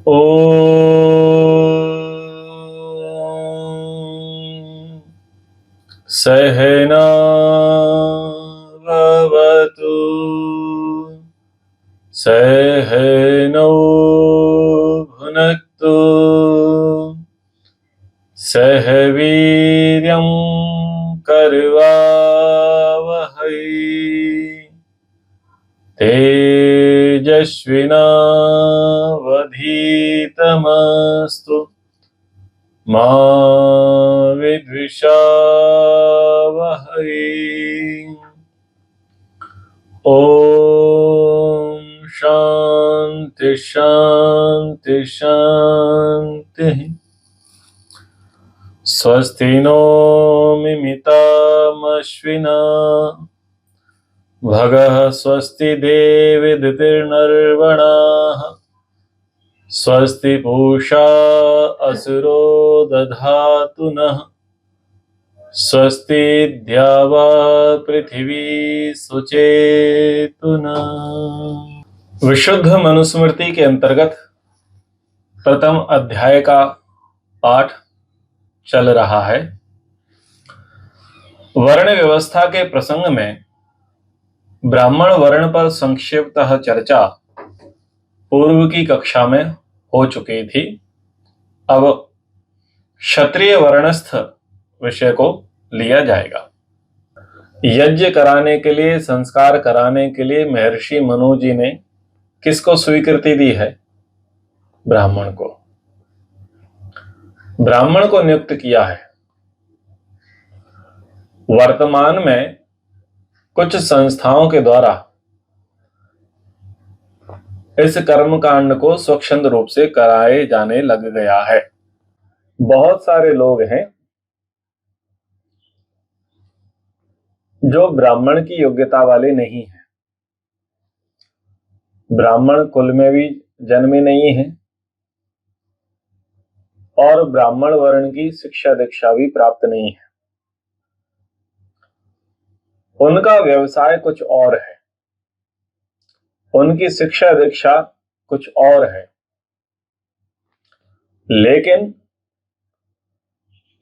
ॐ सहना भवतु सहनौ भुनक्तु सह वीर्यं करवावहै तेजस्विनावधीतमस्तु मा विद्विषावहै। ॐ शान्ति शान्ति शान्तिः। स्वस्ति नो मिमितामश्विना भगः स्वस्ति देवदितिर्नर्वणाः स्वस्ति पूषा असुरो दधातु नः स्वस्ति द्यावा पृथिवी सुचेतुना। विशुद्ध मनुस्मृति के अंतर्गत प्रथम अध्याय का पाठ चल रहा है। वर्ण व्यवस्था के प्रसंग में ब्राह्मण वर्ण पर संक्षिप्तः चर्चा पूर्व की कक्षा में हो चुकी थी। अब क्षत्रिय वर्णस्थ विषय को लिया जाएगा। यज्ञ कराने के लिए, संस्कार कराने के लिए महर्षि मनु जी ने किसको स्वीकृति दी है? ब्राह्मण को। ब्राह्मण को नियुक्त किया है। वर्तमान में कुछ संस्थाओं के द्वारा इस कर्मकांड को स्वच्छंद रूप से कराए जाने लग गया है। बहुत सारे लोग हैं जो ब्राह्मण की योग्यता वाले नहीं हैं, ब्राह्मण कुल में भी जन्मे नहीं हैं और ब्राह्मण वर्ण की शिक्षा दीक्षा भी प्राप्त नहीं है। उनका व्यवसाय कुछ और है, उनकी शिक्षा दीक्षा कुछ और है, लेकिन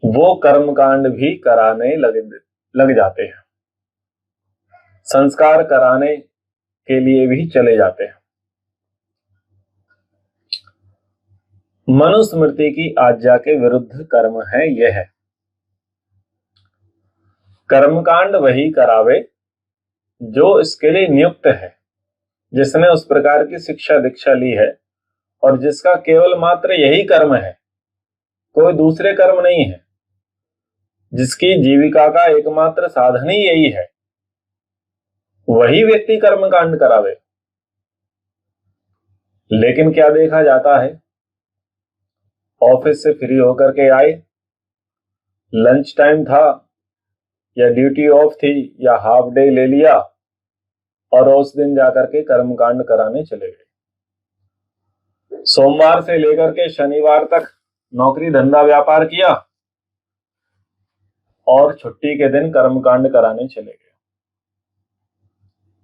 वो कर्मकांड भी कराने लग जाते हैं, संस्कार कराने के लिए भी चले जाते हैं। मनुस्मृति की आज्ञा के विरुद्ध कर्म है यह। कर्मकांड वही करावे जो इसके लिए नियुक्त है, जिसने उस प्रकार की शिक्षा दीक्षा ली है और जिसका केवल मात्र यही कर्म है, कोई दूसरे कर्म नहीं है, जिसकी जीविका का एकमात्र साधन ही यही है, वही व्यक्ति कर्मकांड करावे। लेकिन क्या देखा जाता है, ऑफिस से फ्री होकर के आए, लंच टाइम था या ड्यूटी ऑफ थी या हाफ डे ले लिया और उस दिन जाकर के कर्मकांड कराने चले गए। सोमवार से लेकर के शनिवार तक नौकरी धंधा व्यापार किया और छुट्टी के दिन कर्मकांड कराने चले गए।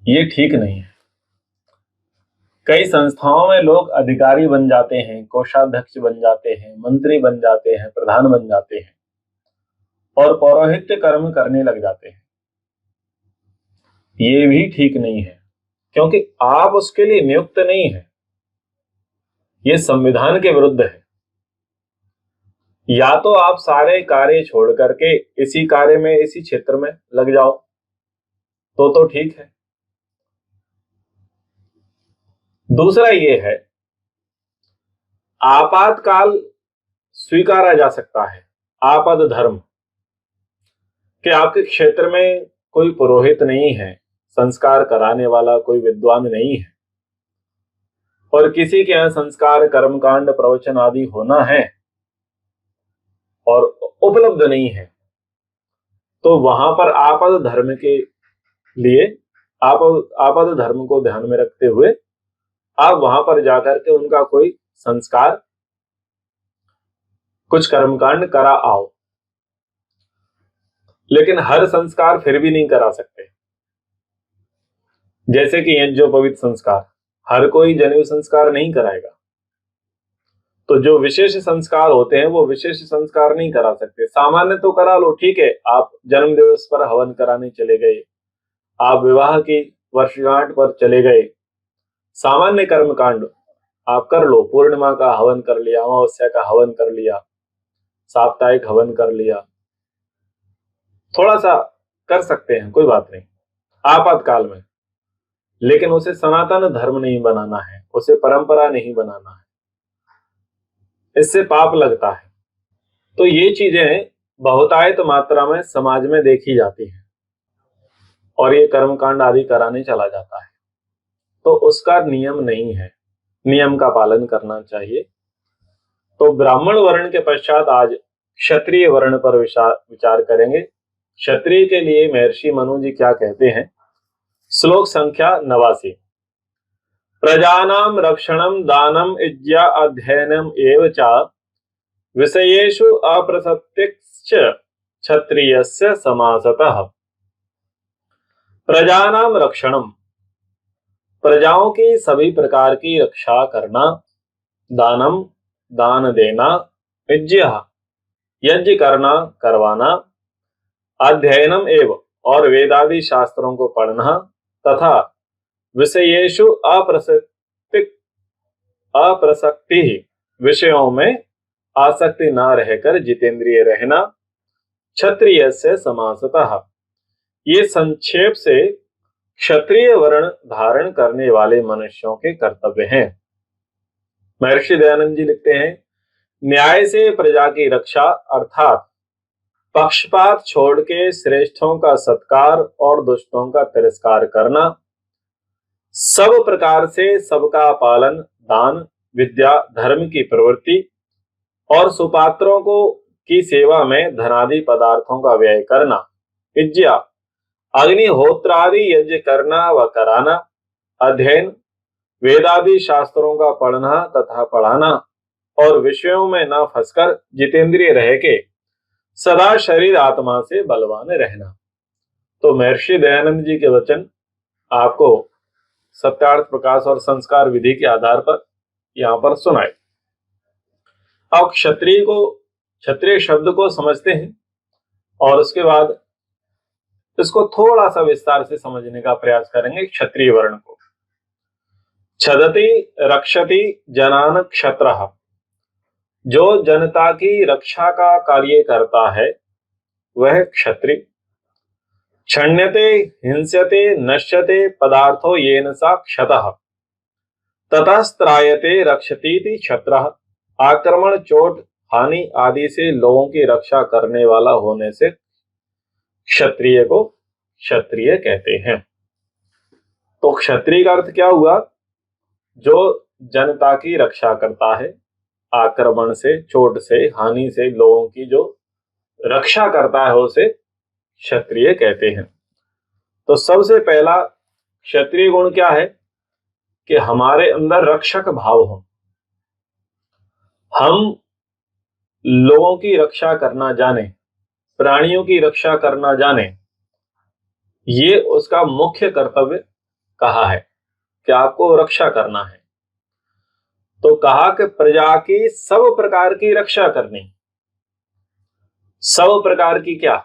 ये ठीक नहीं है। कई संस्थाओं में लोग अधिकारी बन जाते हैं, कोषाध्यक्ष बन जाते हैं, मंत्री बन जाते हैं, प्रधान बन जाते हैं और पौरोहित्य कर्म करने लग जाते हैं। ये भी ठीक नहीं है, क्योंकि आप उसके लिए नियुक्त नहीं है। ये संविधान के विरुद्ध है। या तो आप सारे कार्य छोड़ करके इसी कार्य में, इसी क्षेत्र में लग जाओ तो ठीक है। दूसरा ये है, आपातकाल स्वीकारा जा सकता है, आपात धर्म, कि आपके क्षेत्र में कोई पुरोहित नहीं है, संस्कार कराने वाला कोई विद्वान नहीं है और किसी के यहाँ संस्कार, कर्मकांड, प्रवचन आदि होना है और उपलब्ध नहीं है, तो वहां पर आपात धर्म के लिए, आपात धर्म को ध्यान में रखते हुए आप वहां पर जाकर के उनका कोई संस्कार, कुछ कर्मकांड करा आओ। लेकिन हर संस्कार फिर भी नहीं करा सकते। जैसे कि यज्ञोपवीत संस्कार, हर कोई जनेऊ संस्कार नहीं कराएगा। तो जो विशेष संस्कार होते हैं वो विशेष संस्कार नहीं करा सकते। सामान्य तो करा लो, ठीक है, आप जन्म दिवस पर हवन कराने चले गए, आप विवाह की वर्षगांठ पर चले गए, सामान्य कर्म कांड आप कर लो, पूर्णिमा का हवन कर लिया, अमावस्या का हवन कर लिया, साप्ताहिक हवन कर लिया, थोड़ा सा कर सकते हैं, कोई बात नहीं आपातकाल में, लेकिन उसे सनातन धर्म नहीं बनाना है, उसे परंपरा नहीं बनाना है, इससे पाप लगता है। तो ये चीजें बहुतायत मात्रा में समाज में देखी जाती हैं और ये कर्मकांड आदि कराने चला जाता है, तो उसका नियम नहीं है, नियम का पालन करना चाहिए। तो ब्राह्मण वर्ण के पश्चात आज क्षत्रिय वर्ण पर विचार करेंगे। क्षत्रिय के लिए महर्षि मनु जी क्या कहते हैं, श्लोक संख्या 89। प्रजानां रक्षणं दानम इज्या अध्ययनम एव च विषयेषु अप्रसक्तिश्च क्षत्रियस्य समासतः। प्रजानां रक्षणम, प्रजाओं की सभी प्रकार की रक्षा करना, दानम दान देना, इज्या यज्ञ करना करवाना, अध्ययनम एव और वेदादि शास्त्रों को पढ़ना, तथा विषयेषु अप्रसक्ति विषयों में आसक्ति न रहकर जितेंद्रिय रहना, क्षत्रिय से समासतः। ये संक्षेप से क्षत्रिय वर्ण धारण करने वाले मनुष्यों के कर्तव्य हैं। महर्षि दयानंद जी लिखते हैं, न्याय से प्रजा की रक्षा अर्थात पक्षपात छोड़ के श्रेष्ठों का सत्कार और दुष्टों का तिरस्कार करना, सब प्रकार से सबका पालन, दान, विद्या, धर्म की प्रवृत्ति और सुपात्रों को की सेवा में धनादि पदार्थों का व्यय करना, इज्या अग्निहोत्रादि यज्ञ करना व कराना, अध्ययन वेदादि शास्त्रों का पढ़ना तथा पढ़ाना और विषयों में न फंसकर जितेंद्रिय रह के सदा शरीर आत्मा से बलवान रहना। तो महर्षि दयानंद जी के वचन आपको सत्यार्थ प्रकाश और संस्कार विधि के आधार पर यहाँ पर सुनाए। अब क्षत्रिय शब्द को समझते हैं और उसके बाद इसको थोड़ा सा विस्तार से समझने का प्रयास करेंगे। क्षत्रिय वर्ण को छदति रक्षति जनान क्षत्रः, जो जनता की रक्षा का कार्य करता है वह क्षत्रिय। क्षण्यते हिंस्यते नश्यते पदार्थो येन सा क्षतः, ततस्त्रायते रक्षतीति क्षत्रः। आक्रमण, चोट, हानि आदि से लोगों की रक्षा करने वाला होने से क्षत्रिय को क्षत्रिय कहते हैं। तो क्षत्रिय का अर्थ क्या हुआ, जो जनता की रक्षा करता है, आक्रमण से, चोट से, हानि से लोगों की जो रक्षा करता है उसे क्षत्रिय कहते हैं। तो सबसे पहला क्षत्रिय गुण क्या है कि हमारे अंदर रक्षक भाव हो, हम लोगों की रक्षा करना जाने, प्राणियों की रक्षा करना जाने, ये उसका मुख्य कर्तव्य कहा है कि आपको रक्षा करना है। तो कहा कि प्रजा की सब प्रकार की रक्षा करनी। सब प्रकार की क्या,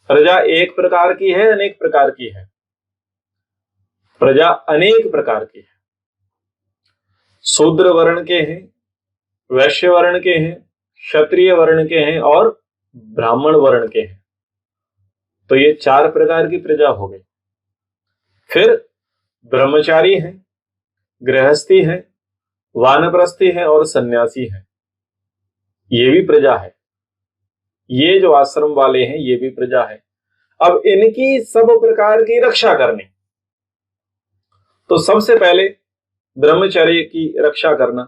प्रजा एक प्रकार की है, अनेक प्रकार की है? प्रजा अनेक प्रकार की है। शूद्र वर्ण के हैं, वैश्य वर्ण के हैं, क्षत्रिय वर्ण के हैं और ब्राह्मण वर्ण के हैं। तो ये 4 प्रकार की प्रजा हो गई। फिर ब्रह्मचारी हैं, गृहस्थी हैं, वानप्रस्थी हैं और सन्यासी हैं, ये भी प्रजा है। ये जो आश्रम वाले हैं ये भी प्रजा है। अब इनकी सब प्रकार की रक्षा करनी, तो सबसे पहले ब्रह्मचर्य की रक्षा करना।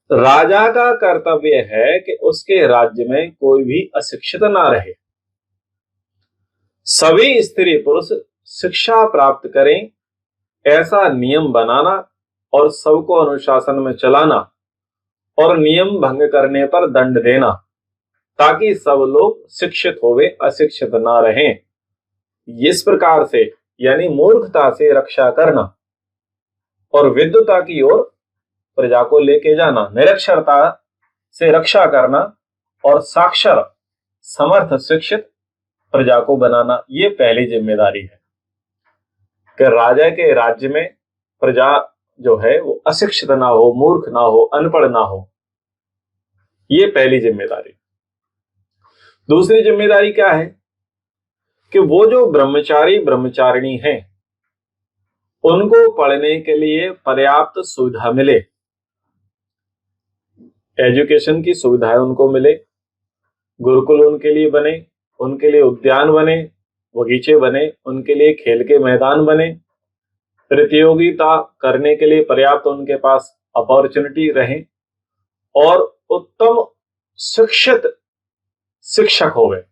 राजा का कर्तव्य है कि उसके राज्य में कोई भी अशिक्षित ना रहे, सभी स्त्री पुरुष शिक्षा प्राप्त करें, ऐसा नियम बनाना और सबको अनुशासन में चलाना और नियम भंग करने पर दंड देना, ताकि सब लोग शिक्षित होवे, अशिक्षित ना रहें। इस प्रकार से यानी मूर्खता से रक्षा करना और विद्वता की ओर प्रजा को लेके जाना, निरक्षरता से रक्षा करना और साक्षर समर्थ शिक्षित प्रजा को बनाना, ये पहली जिम्मेदारी है कि राजा के राज्य में प्रजा जो है वो अशिक्षित ना हो, मूर्ख ना हो, अनपढ़ ना हो। ये पहली जिम्मेदारी। दूसरी जिम्मेदारी क्या है कि वो जो ब्रह्मचारी ब्रह्मचारिणी हैं उनको पढ़ने के लिए पर्याप्त सुविधा मिले, एजुकेशन की सुविधाएं उनको मिले, गुरुकुल उनके लिए बने, उनके लिए उद्यान बने, बगीचे बने, उनके लिए खेल के मैदान बने, प्रतियोगिता करने के लिए पर्याप्त उनके पास अपॉर्चुनिटी रहे और उत्तम शिक्षित शिक्षक हो गए।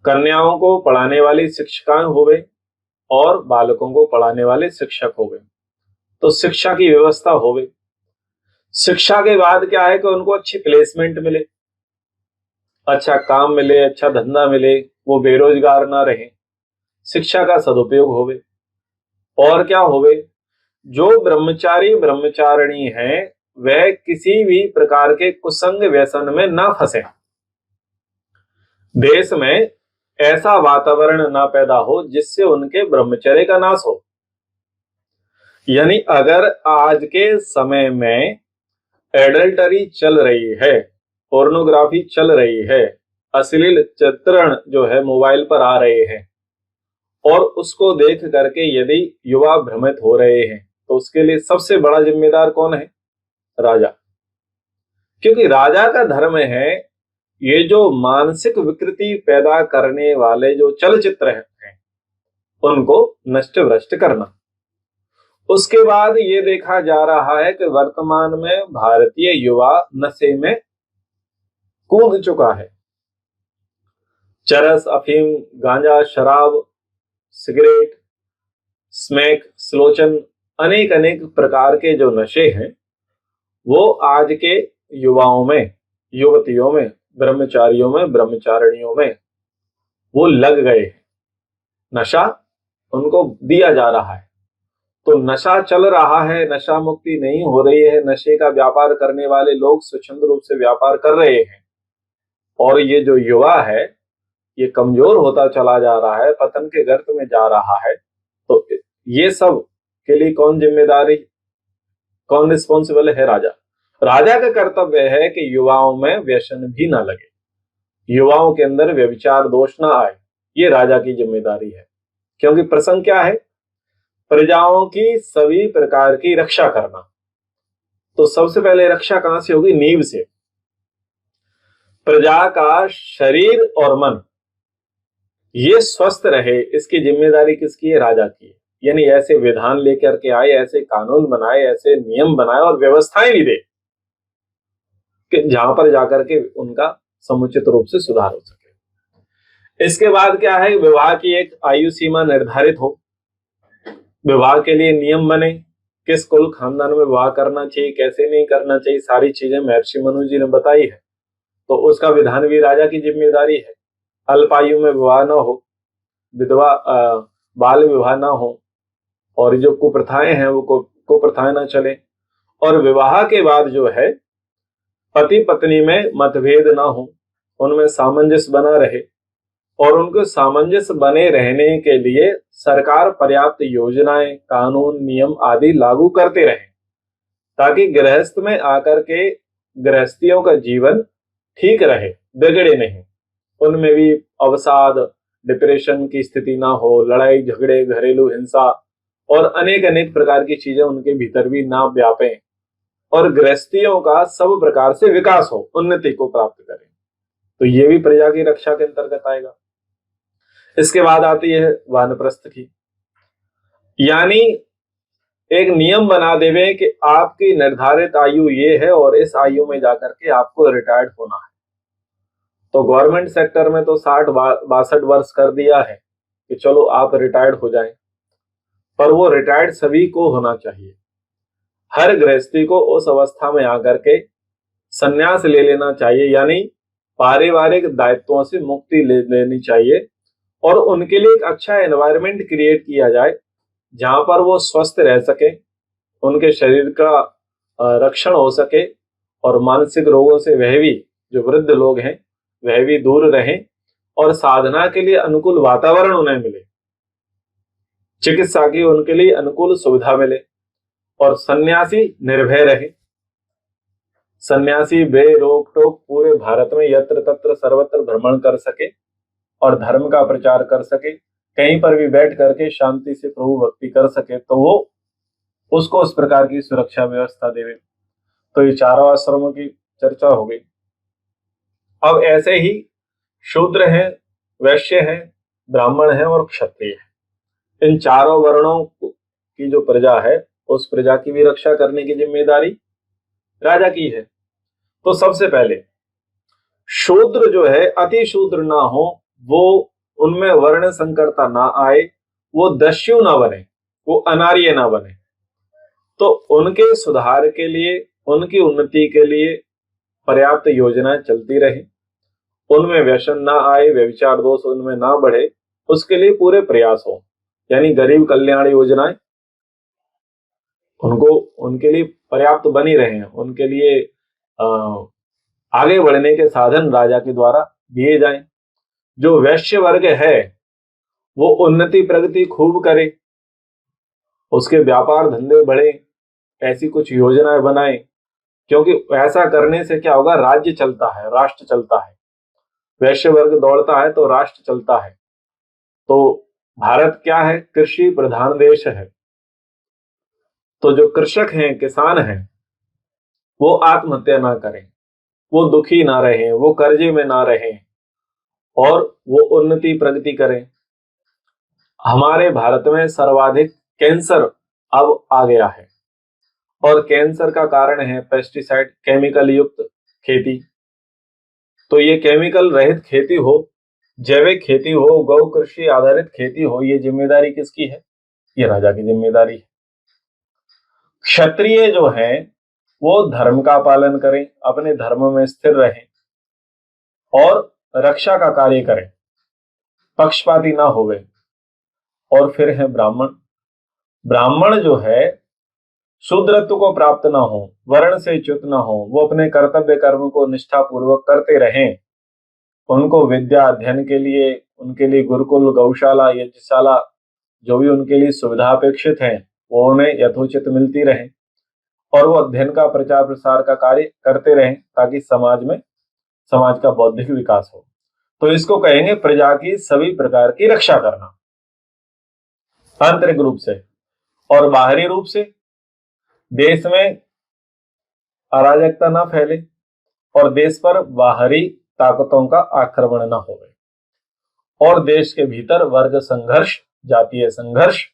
कन्याओं को पढ़ाने वाली शिक्षिकाएं हो गए और बालकों को पढ़ाने वाले शिक्षक हो गए। तो शिक्षा की व्यवस्था हो गई। शिक्षा के बाद क्या है कि उनको अच्छी प्लेसमेंट मिले, अच्छा काम मिले, अच्छा धंधा मिले, वो बेरोजगार ना रहे, शिक्षा का सदुपयोग हो गए। और क्या हो गए, जो ब्रह्मचारी ब्रह्मचारिणी हैं वह किसी भी प्रकार के कुसंग व्यसन में ना फंसे, देश में ऐसा वातावरण ना पैदा हो जिससे उनके ब्रह्मचर्य का नाश हो। यानी अगर आज के समय में एडल्टरी चल रही है, पोर्नोग्राफी चल रही है, अश्लील चित्रण जो है मोबाइल पर आ रहे हैं और उसको देख करके यदि युवा भ्रमित हो रहे हैं तो उसके लिए सबसे बड़ा जिम्मेदार कौन है? राजा। क्योंकि राजा का धर्म है ये जो मानसिक विकृति पैदा करने वाले जो चलचित्र हैं उनको नष्ट भ्रष्ट करना। उसके बाद ये देखा जा रहा है कि वर्तमान में भारतीय युवा नशे में कूद चुका है। चरस, अफीम, गांजा, शराब, सिगरेट, स्मैक, स्लोचन, अनेक अनेक प्रकार के जो नशे हैं वो आज के युवाओं में, युवतियों में, ब्रह्मचारियों में, ब्रह्मचारिणियों में वो लग गए हैं। नशा उनको दिया जा रहा है तो नशा चल रहा है, नशा मुक्ति नहीं हो रही है, नशे का व्यापार करने वाले लोग स्वच्छंद रूप से व्यापार कर रहे हैं और ये जो युवा है ये कमजोर होता चला जा रहा है, पतन के गर्त में जा रहा है। तो ये सब के लिए कौन जिम्मेदारी, कौन रिस्पॉन्सिबल है? राजा। राजा का कर्तव्य है कि युवाओं में व्यसन भी ना लगे, युवाओं के अंदर व्यभिचार दोष ना आए, ये राजा की जिम्मेदारी है। क्योंकि प्रसंग क्या है? प्रजाओं की सभी प्रकार की रक्षा करना। तो सबसे पहले रक्षा कहां से होगी? नींव से। प्रजा का शरीर और मन ये स्वस्थ रहे, इसकी जिम्मेदारी किसकी है? राजा की है। यानी ऐसे विधान लेकर के आए, ऐसे कानून बनाए, ऐसे नियम बनाए और व्यवस्थाएं भी दे कि जहां पर जाकर के उनका समुचित रूप से सुधार हो सके। इसके बाद क्या है? विवाह की एक आयु सीमा निर्धारित हो, विवाह के लिए नियम बने, किस कुल खानदान में विवाह करना चाहिए, कैसे नहीं करना चाहिए, सारी चीजें महर्षि मनु जी ने बताई है। तो उसका विधान भी राजा की जिम्मेदारी है। अल्पायु में विवाह ना हो, विधवा बाल विवाह ना हो और जो कुप्रथाएं हैं वो कुप्रथाएं ना चले। और विवाह के बाद जो है पति पत्नी में मतभेद ना हो, उनमें सामंजस्य बना रहे और उनको सामंजस्य बने रहने के लिए सरकार पर्याप्त योजनाएं, कानून, नियम आदि लागू करते रहे ताकि गृहस्थ में आकर के गृहस्थियों का जीवन ठीक रहे, बिगड़े नहीं, उनमें भी अवसाद, डिप्रेशन की स्थिति ना हो, लड़ाई झगड़े, घरेलू हिंसा और अनेक अनेक प्रकार की चीजें उनके भीतर भी ना व्यापें और गृहस्थियों का सब प्रकार से विकास हो, उन्नति को प्राप्त करें। तो ये भी प्रजा की रक्षा के अंतर्गत आएगा। इसके बाद आती है वानप्रस्थ की, यानी एक नियम बना देवे कि आपकी निर्धारित आयु ये है और इस आयु में जाकर के आपको रिटायर्ड होना है। तो गवर्नमेंट सेक्टर में तो 60-62 वर्ष कर दिया है कि चलो आप रिटायर्ड हो जाएं, पर वो रिटायर्ड सभी को होना चाहिए। हर गृहस्थी को उस अवस्था में आकर के संन्यास ले लेना चाहिए, यानी पारिवारिक दायित्वों से मुक्ति ले लेनी चाहिए और उनके लिए एक अच्छा एनवायरनमेंट क्रिएट किया जाए जहां पर वो स्वस्थ रह सके, उनके शरीर का रक्षण हो सके और मानसिक रोगों से वह भी, जो वृद्ध लोग हैं वह भी दूर रहें और साधना के लिए अनुकूल वातावरण उन्हें मिले, चिकित्सा की उनके लिए अनुकूल सुविधा मिले और सन्यासी निर्भय रहे। सन्यासी बेरोक टोक पूरे भारत में यत्र तत्र सर्वत्र भ्रमण कर सके और धर्म का प्रचार कर सके, कहीं पर भी बैठ करके शांति से प्रभु भक्ति कर सके, तो वो उसको उस प्रकार की सुरक्षा व्यवस्था देवे। तो ये चारों आश्रमों की चर्चा हो गई। अब ऐसे ही शूद्र हैं, वैश्य हैं, ब्राह्मण हैं और क्षत्रिय हैं। इन चारों वर्णों की जो प्रजा है उस प्रजा की भी रक्षा करने की जिम्मेदारी राजा की है। तो सबसे पहले शूद्र जो है, अति शूद्र ना हो, वो उनमें वर्ण संकरता ना आए, वो दस्यु ना बने, वो अनार्य ना बने। तो उनके सुधार के लिए, उनकी उन्नति के लिए पर्याप्त योजनाएं चलती रहे, उनमें व्यसन ना आए, व्यभिचार दोष उनमें ना बढ़े, उसके लिए पूरे प्रयास हो। यानी गरीब कल्याण योजनाएं उनको, उनके लिए पर्याप्त बनी रहे, उनके लिए आगे बढ़ने के साधन राजा के द्वारा दिए जाएं। जो वैश्य वर्ग है वो उन्नति प्रगति खूब करे, उसके व्यापार धंधे बढ़े, ऐसी कुछ योजनाएं बनाए, क्योंकि ऐसा करने से क्या होगा, राज्य चलता है, राष्ट्र चलता है। वैश्य वर्ग दौड़ता है तो राष्ट्र चलता है। तो भारत क्या है, कृषि प्रधान देश है। तो जो कृषक हैं, किसान हैं, वो आत्महत्या ना करें, वो दुखी ना रहें, वो कर्जे में ना रहें और वो उन्नति प्रगति करें। हमारे भारत में सर्वाधिक कैंसर अब आ गया है और कैंसर का कारण है पेस्टिसाइड, केमिकल युक्त खेती। तो ये केमिकल रहित खेती हो, जैविक खेती हो, गौ कृषि आधारित खेती हो, ये जिम्मेदारी किसकी है? ये राजा की जिम्मेदारी है। क्षत्रिय जो हैं वो धर्म का पालन करें, अपने धर्म में स्थिर रहें और रक्षा का कार्य करें, पक्षपाती ना होवे। और फिर है ब्राह्मण। ब्राह्मण जो है शूद्रत्व को प्राप्त ना हो, वर्ण से च्युत ना हो, वो अपने कर्तव्य कर्म को निष्ठा पूर्वक करते रहें। उनको विद्या अध्ययन के लिए, उनके लिए गुरुकुल, गौशाला, यज्ञशाला, जो भी उनके लिए सुविधा अपेक्षित है वो उन्हें यथोचित मिलती रहे और वो अध्ययन का प्रचार प्रसार का कार्य करते रहें, ताकि समाज का बौद्धिक विकास हो। तो इसको कहेंगे प्रजा की सभी प्रकार की रक्षा करना, आंतरिक रूप से और बाहरी रूप से। देश में अराजकता ना फैले और देश पर बाहरी ताकतों का आक्रमण ना होवे और देश के भीतर वर्ग संघर्ष, जातीय संघर्ष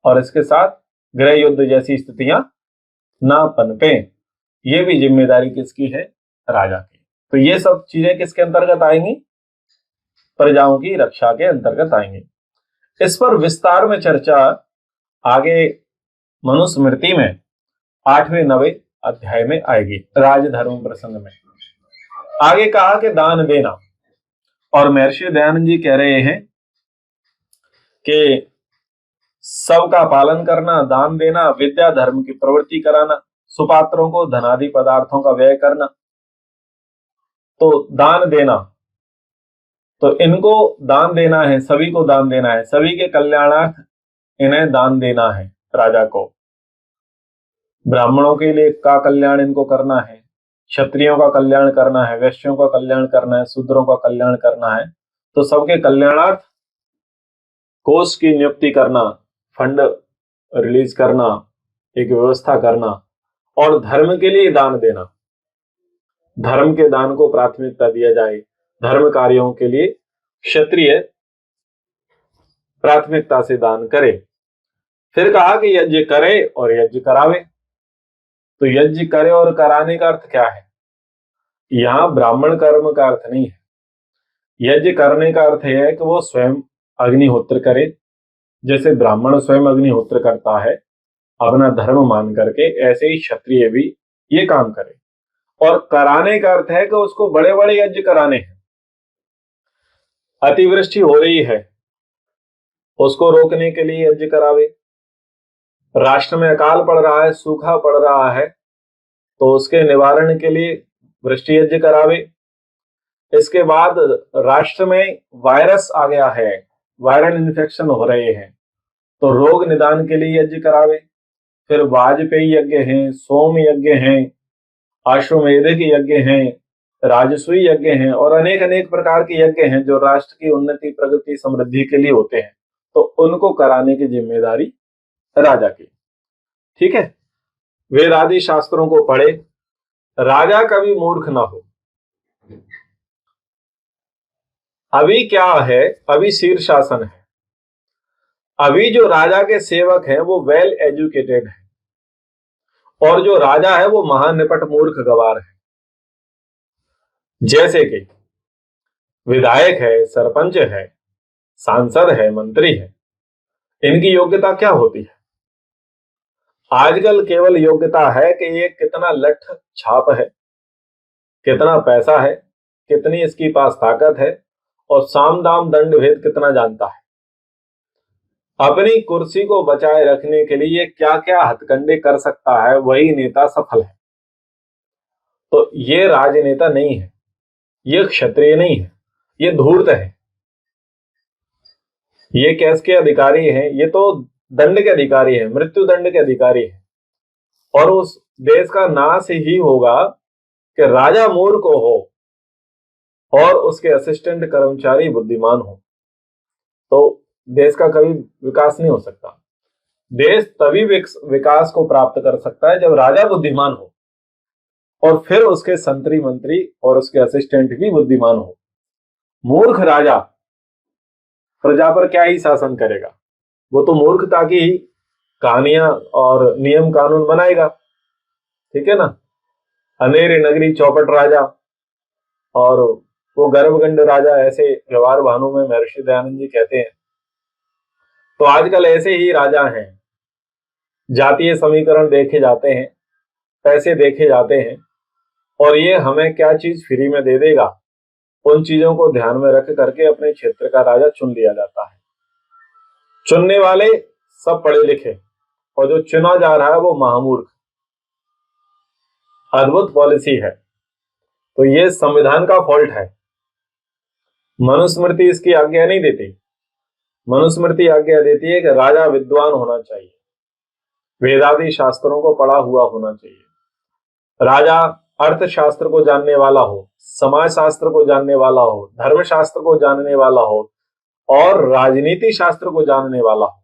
और इसके साथ गृह युद्ध जैसी स्थितियां ना पनपे। ये भी जिम्मेदारी किसकी है? राजा की। तो ये सब चीजें किसके अंतर्गत आएंगी? प्रजाओं की रक्षा के अंतर्गत आएंगी। इस पर विस्तार में चर्चा आगे मनुस्मृति में 8वें 9वें अध्याय में आएगी, राजधर्म प्रसंग में। आगे कहा कि दान देना, और महर्षि दयानंद जी कह रहे हैं कि सबका पालन करना, दान देना, विद्या धर्म की प्रवृत्ति कराना, सुपात्रों को धनादि पदार्थों का व्यय करना, तो दान देना, तो इनको दान देना है, सभी को दान देना है, सभी के कल्याणार्थ इन्हें दान देना है राजा को। ब्राह्मणों के लिए का कल्याण इनको करना है, क्षत्रियों का कल्याण करना है, वैश्यों का कल्याण करना है, शूद्रों का कल्याण करना है। तो सबके कल्याणार्थ कोष की नियुक्ति करना, फंड रिलीज करना, एक व्यवस्था करना और धर्म के लिए दान देना, धर्म के दान को प्राथमिकता दिया जाए। धर्म कार्यों के लिए क्षत्रिय प्राथमिकता से दान करे। फिर कहा कि यज्ञ करे और यज्ञ करावे। तो यज्ञ करे और कराने का अर्थ क्या है? यहां ब्राह्मण कर्म का अर्थ नहीं है। यज्ञ करने का अर्थ यह है कि वो स्वयं अग्निहोत्र करे, जैसे ब्राह्मण स्वयं अग्निहोत्र करता है अपना धर्म मान करके, ऐसे ही क्षत्रिय भी ये काम करे। और कराने का अर्थ है कि उसको बड़े बड़े यज्ञ कराने हैं। अतिवृष्टि हो रही है, उसको रोकने के लिए यज्ञ करावे। राष्ट्र में अकाल पड़ रहा है, सूखा पड़ रहा है, तो उसके निवारण के लिए वृष्टि यज्ञ करावे। इसके बाद राष्ट्र में वायरस आ गया है, वायरल इन्फेक्शन हो रहे हैं, तो रोग निदान के लिए यज्ञ करावे। फिर वाजपेयी यज्ञ हैं, सोम यज्ञ हैं, अश्वमेधिक यज्ञ हैं, राजसूय यज्ञ हैं और अनेक अनेक प्रकार के यज्ञ हैं जो राष्ट्र की उन्नति, प्रगति, समृद्धि के लिए होते हैं। तो उनको कराने की जिम्मेदारी राजा की। ठीक है, वेद आदि शास्त्रों को पढ़े, राजा कभी मूर्ख ना हो। अभी क्या है, अभी शीर्षासन है, अभी जो राजा के सेवक हैं वो वेल एजुकेटेड है और जो राजा है वो महानिपट मूर्ख गवार है। जैसे कि विधायक है, सरपंच है, सांसद है, मंत्री है, इनकी योग्यता क्या होती है? आजकल केवल योग्यता है कि ये कितना लठ छाप है, कितना पैसा है, कितनी इसकी पास ताकत है और साम दाम दंड भेद कितना जानता है। अपनी कुर्सी को बचाए रखने के लिए क्या क्या हथकंडे कर सकता है, वही नेता सफल है। तो ये राजनेता नहीं है, ये क्षत्रिय नहीं है, ये धूर्त है, ये कैसे अधिकारी हैं? ये तो दंड के अधिकारी हैं, मृत्यु दंड के अधिकारी हैं। और उस देश का नाश ही होगा कि राजा मूर्ख हो और उसके असिस्टेंट कर्मचारी बुद्धिमान हो, तो देश का कभी विकास नहीं हो सकता। देश तभी विकास को प्राप्त कर सकता है जब राजा बुद्धिमान हो और फिर उसके संतरी मंत्री और उसके असिस्टेंट भी बुद्धिमान हो। मूर्ख राजा प्रजा पर क्या ही शासन करेगा? वो तो मूर्खता की ही कहानियां और नियम कानून बनाएगा। ठीक है ना, अनेरी नगरी चौपट राजा और वो गर्भगंड राजा, ऐसे व्यवहार भानु में महर्षि दयानंद जी कहते हैं। तो आजकल ऐसे ही राजा हैं, जातीय समीकरण देखे जाते हैं, पैसे देखे जाते हैं और ये हमें क्या चीज फ्री में दे देगा, उन चीजों को ध्यान में रख करके अपने क्षेत्र का राजा चुन लिया जाता है। चुनने वाले सब पढ़े लिखे और जो चुना जा रहा है वो महामूर्ख। अद्भुत पॉलिसी है। तो ये संविधान का फॉल्ट है, मनुस्मृति इसकी आज्ञा नहीं देती। मनुस्मृति आज्ञा देती है कि राजा विद्वान होना चाहिए, वेदादि शास्त्रों को पढ़ा हुआ होना चाहिए, राजा अर्थशास्त्र को जानने वाला हो, समाज शास्त्र को जानने वाला हो, धर्मशास्त्र को जानने वाला हो और राजनीति शास्त्र को जानने वाला हो।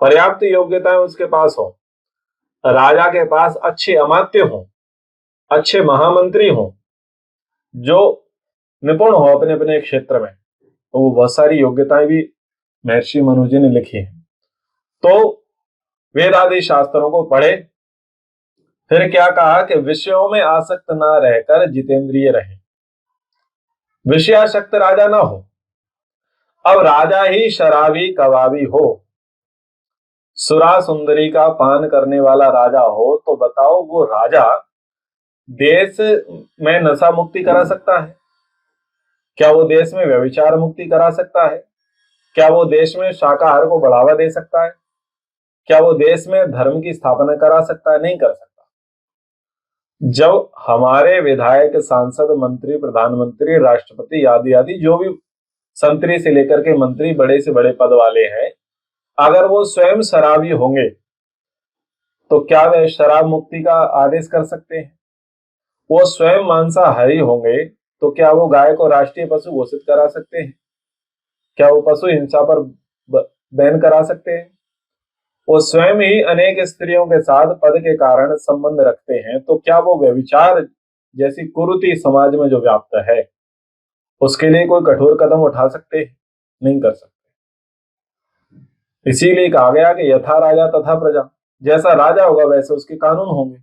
पर्याप्त योग्यताएं उसके पास हो, राजा के पास अच्छे अमात्य हो, अच्छे महामंत्री हो जो निपुण हो अपने अपने क्षेत्र में, तो वो बहुत सारी योग्यताएं भी महर्षि मनु जी ने लिखी है। तो वेद आदि शास्त्रों को पढ़े। फिर क्या कहा कि विषयों में आसक्त ना रहकर जितेंद्रिय रहे, विषयासक्त राजा ना हो। अब राजा ही शराबी कबाबी हो, सुरा सुंदरी का पान करने वाला राजा हो, तो बताओ वो राजा देश में नशा मुक्ति करा सकता है? क्या वो देश में व्यभिचार मुक्ति करा सकता है? क्या वो देश में शाकाहार को बढ़ावा दे सकता है? क्या वो देश में धर्म की स्थापना करा सकता है? नहीं कर सकता। जब हमारे विधायक, सांसद, मंत्री, प्रधानमंत्री, राष्ट्रपति आदि आदि जो भी संतरी से लेकर के मंत्री, बड़े से बड़े पद वाले हैं, अगर वो स्वयं शराबी होंगे तो क्या वे शराब मुक्ति का आदेश कर सकते हैं? वो स्वयं मांसाहारी होंगे तो क्या वो गाय को राष्ट्रीय पशु घोषित करा सकते हैं? क्या वो पशु हिंसा पर बैन करा सकते हैं? वो स्वयं ही अनेक स्त्रियों के साथ पद के कारण संबंध रखते हैं, तो क्या वो व्यभिचार जैसी कुरीति समाज में जो व्याप्त है उसके लिए कोई कठोर कदम उठा सकते हैं? नहीं कर सकते। इसीलिए कहा गया कि यथा राजा तथा प्रजा, जैसा राजा होगा वैसे उसके कानून होंगे।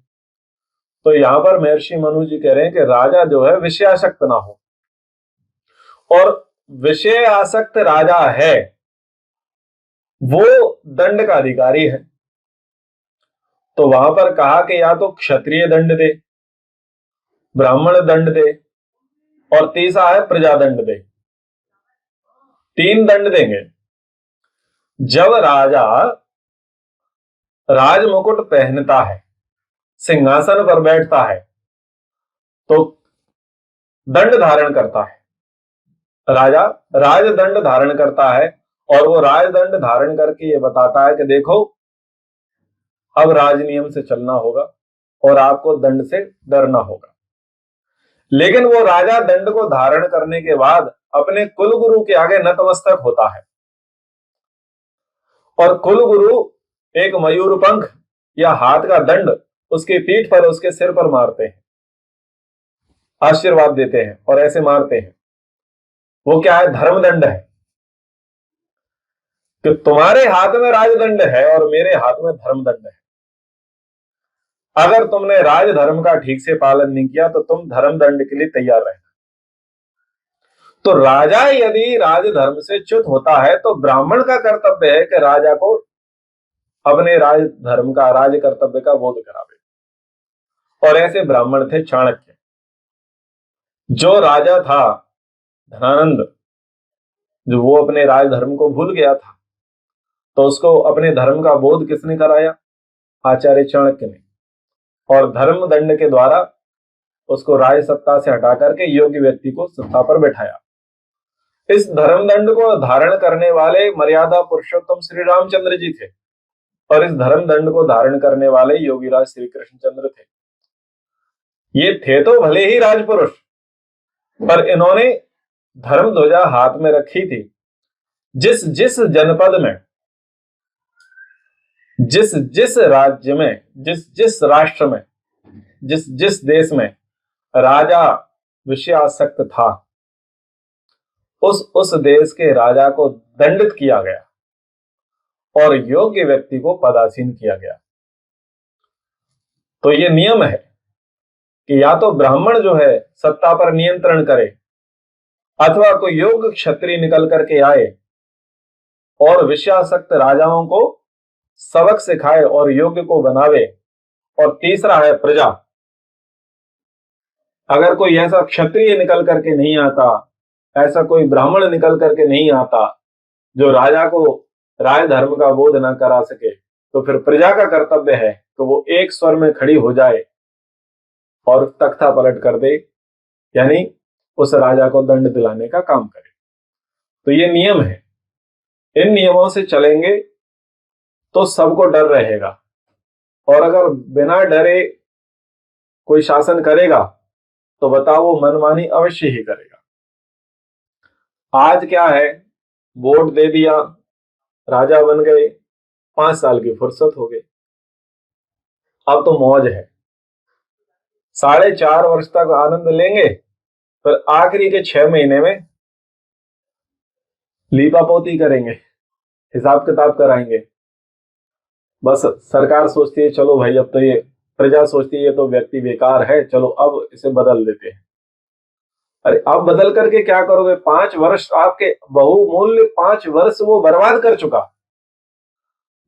तो यहां पर महर्षि मनु जी कह रहे हैं कि राजा जो है विषयासक्त ना हो, और विषय आसक्त राजा है वो दंड का अधिकारी है। तो वहां पर कहा कि या तो क्षत्रिय दंड दे, ब्राह्मण दंड दे और तीसरा है प्रजा दंड दे। 3 दंड देंगे। जब राजा राज मुकुट पहनता है, सिंहासन पर बैठता है, तो दंड धारण करता है। राजा राजदंड धारण करता है और वो राजदंड धारण करके ये बताता है कि देखो, अब राज नियम से चलना होगा और आपको दंड से डरना होगा। लेकिन वो राजा दंड को धारण करने के बाद अपने कुलगुरु के आगे नतमस्तक होता है और कुलगुरु एक मयूर पंख या हाथ का दंड उसकी पीठ पर, उसके सिर पर मारते हैं, आशीर्वाद देते हैं और ऐसे मारते हैं। वो क्या है? धर्मदंड है कि तुम्हारे हाथ में राजदंड है और मेरे हाथ में धर्मदंड है। अगर तुमने राजधर्म का ठीक से पालन नहीं किया तो तुम धर्मदंड के लिए तैयार रहना। तो राजा यदि राजधर्म से च्युत होता है तो ब्राह्मण का कर्तव्य है कि राजा को अपने राजधर्म का, राज कर्तव्य का बोध करावे। और ऐसे ब्राह्मण थे चाणक्य। जो राजा था धनानंद, जो वो अपने राजधर्म को भूल गया था, तो उसको अपने धर्म का बोध किसने कराया? आचार्य चाणक्य ने। और धर्म दंड के द्वारा उसको राज सत्ता से हटा करके योग्य व्यक्ति को सत्ता पर बैठाया। इस धर्मदंड को धारण करने वाले मर्यादा पुरुषोत्तम श्री रामचंद्र जी थे और इस धर्मदंड को धारण करने वाले योगीराज श्री कृष्णचंद्र थे। ये थे तो भले ही राजपुरुष, पर इन्होंने धर्म ध्वजा हाथ में रखी थी। जिस जिस जनपद में, जिस जिस राज्य में, जिस जिस राष्ट्र में, जिस जिस देश में राजा विषयासक्त था, उस देश के राजा को दंडित किया गया और योग्य व्यक्ति को पदासीन किया गया। तो ये नियम है कि या तो ब्राह्मण जो है सत्ता पर नियंत्रण करे, अथवा कोई योग्य क्षत्रिय निकल करके आए और विषयासक्त राजाओं को सबक सिखाए और योग्य को बनावे। और तीसरा है प्रजा। अगर कोई ऐसा क्षत्रिय निकल करके नहीं आता, ऐसा कोई ब्राह्मण निकल करके नहीं आता जो राजा को राजधर्म का बोध ना करा सके, तो फिर प्रजा का कर्तव्य है कि वो एक स्वर में खड़ी हो जाए और तख्ता पलट कर दे, यानी उस राजा को दंड दिलाने का काम करे। तो ये नियम है। इन नियमों से चलेंगे तो सबको डर रहेगा, और अगर बिना डरे कोई शासन करेगा तो बताओ वो मनमानी अवश्य ही करेगा। आज क्या है, वोट दे दिया, राजा बन गए, 5 साल की फुर्सत हो गई, अब तो मौज है, 4.5 वर्ष तक आनंद लेंगे, फिर आखिरी के 6 महीने में लीपापोती करेंगे, हिसाब किताब कराएंगे। बस सरकार सोचती है चलो भाई, अब तो ये प्रजा सोचती है ये तो व्यक्ति बेकार है, चलो अब इसे बदल देते हैं। अरे अब बदल करके क्या करोगे? 5 वर्ष आपके बहुमूल्य 5 वर्ष वो बर्बाद कर चुका।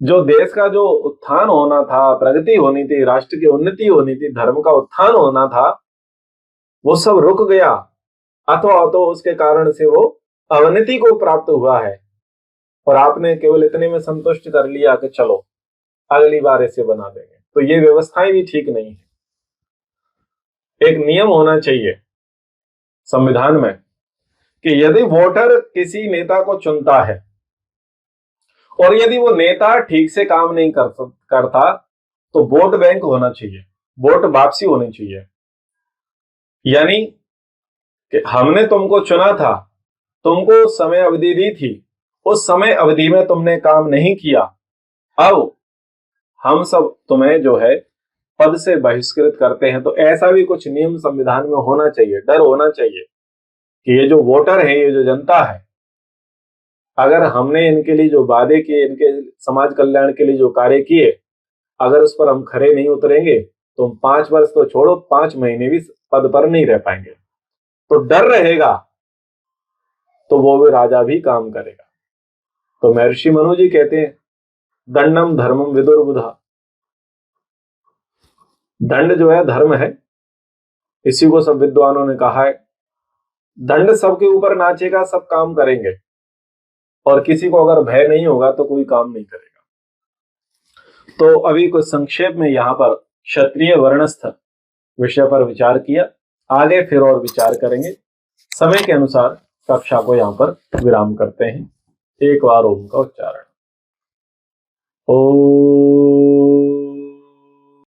जो देश का जो उत्थान होना था, प्रगति होनी थी, राष्ट्र की उन्नति होनी थी, धर्म का उत्थान होना था, वो सब रुक गया, अथवा तो उसके कारण से वो अवनति को प्राप्त हुआ है। और आपने केवल इतने में संतुष्ट कर लिया कि चलो अगली बार इसे बना देंगे। तो ये व्यवस्थाएं भी ठीक नहीं है। एक नियम होना चाहिए संविधान में कि यदि वोटर किसी नेता को चुनता है और यदि वो नेता ठीक से काम नहीं करता तो वोट बैंक होना चाहिए, वोट वापसी होनी चाहिए। यानी कि हमने तुमको चुना था, तुमको समय अवधि दी थी, उस समय अवधि में तुमने काम नहीं किया, अब हम सब तुम्हें जो है पद से बहिष्कृत करते हैं। तो ऐसा भी कुछ नियम संविधान में होना चाहिए, डर होना चाहिए कि ये जो वोटर है, ये जो जनता है, अगर हमने इनके लिए जो वादे किए, इनके समाज कल्याण के लिए जो कार्य किए, अगर उस पर हम खरे नहीं उतरेंगे तो हम 5 वर्ष तो छोड़ो, 5 महीने भी पद पर नहीं रह पाएंगे। तो डर रहेगा तो वो भी राजा भी काम करेगा। तो महर्षि मनु जी कहते हैं दंडम धर्मम विदुर्बुधा। दंड जो है धर्म है, इसी को सब विद्वानों ने कहा है। दंड सबके ऊपर नाचेगा, सब काम करेंगे, और किसी को अगर भय नहीं होगा तो कोई काम नहीं करेगा। तो अभी कुछ संक्षेप में यहाँ पर क्षत्रिय वर्णस्थ विषय पर विचार किया, आगे फिर और विचार करेंगे। समय के अनुसार कक्षा को यहाँ पर विराम करते हैं। एक बार ओम का उच्चारण। ओ